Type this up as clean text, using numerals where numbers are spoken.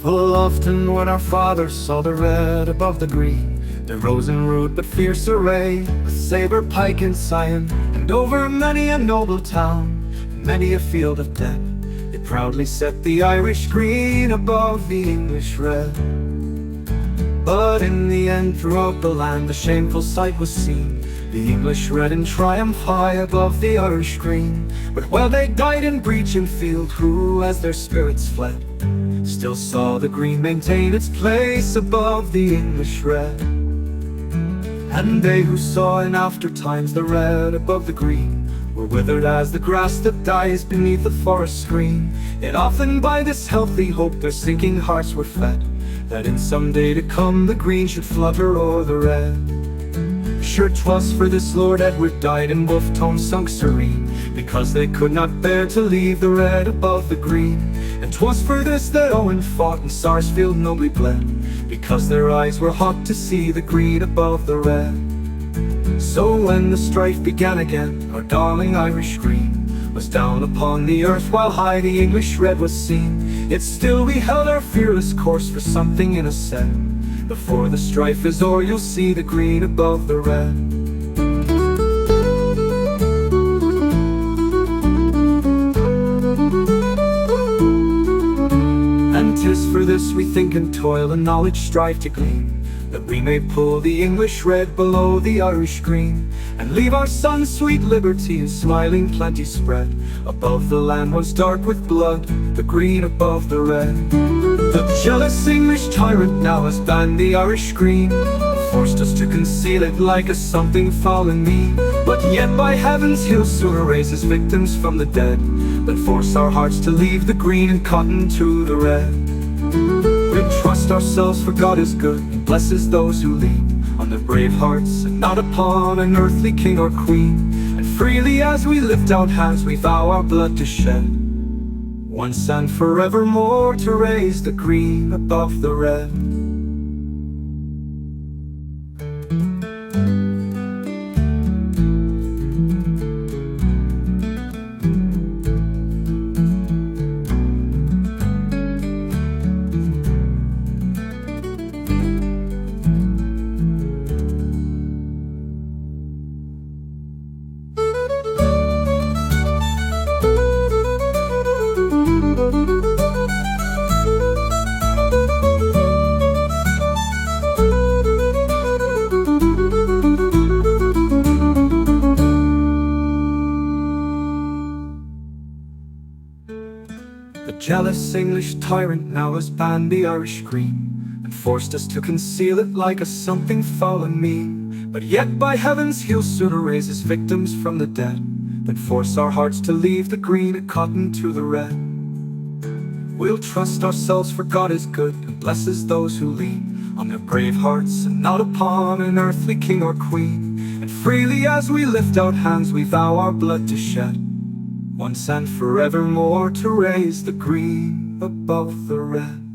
Full often when our fathers saw the red above the green, there rose in rude but fierce array, with saber, pike, and scion, and over many a noble town, and many a field of dead, they proudly set the Irish green above the English red. But in the end, throughout the land, a shameful sight was seen, the English red in triumph high above the Irish green. But while they died in breach and field, who, as their spirits fled, still saw the green maintain its place above the English red. And they who saw in after times the red above the green were withered as the grass that dies beneath the forest screen. Yet often by this healthy hope their sinking hearts were fed, that in some day to come the green should flutter o'er the red. Sure 'twas for this Lord Edward died in wolf tone sunk serene, because they could not bear to leave the red above the green. And 'twas for this that Owen fought and Sarsfield nobly bled, because their eyes were hot to see the green above the red. So when the strife began again, our darling Irish green was down upon the earth, while high the English red was seen. Yet still we held our fearless course, for something in us said, before the strife is o'er you'll see the green above the red. And 'tis for this we think and toil and knowledge strive to glean, that we may pull the English red below the Irish green, and leave our sons sweet liberty and smiling plenty spread above the land once dark with blood, the green above the red. The jealous English tyrant now has banned the Irish green, forced us to conceal it like a something foul and mean. But yet by heavens he'll sooner raise his victims from the dead than force our hearts to leave the green and cotton to the red. We'll trust ourselves, for God is good and blesses those who lean on their brave hearts, and not upon an earthly king or queen. And freely as we lift out hands we vow our blood to shed, once and forevermore to raise the green above the red. The jealous English tyrant now has banned the Irish green, and forced us to conceal it like a something foul and mean. But yet by heavens he'll sooner raise his victims from the dead than force our hearts to leave the green and cotton to the red. We'll trust ourselves, for God is good and blesses those who lean on their brave hearts, and not upon an earthly king or queen. And freely as we lift out hands we vow our blood to shed, once and forevermore to raise the green above the red.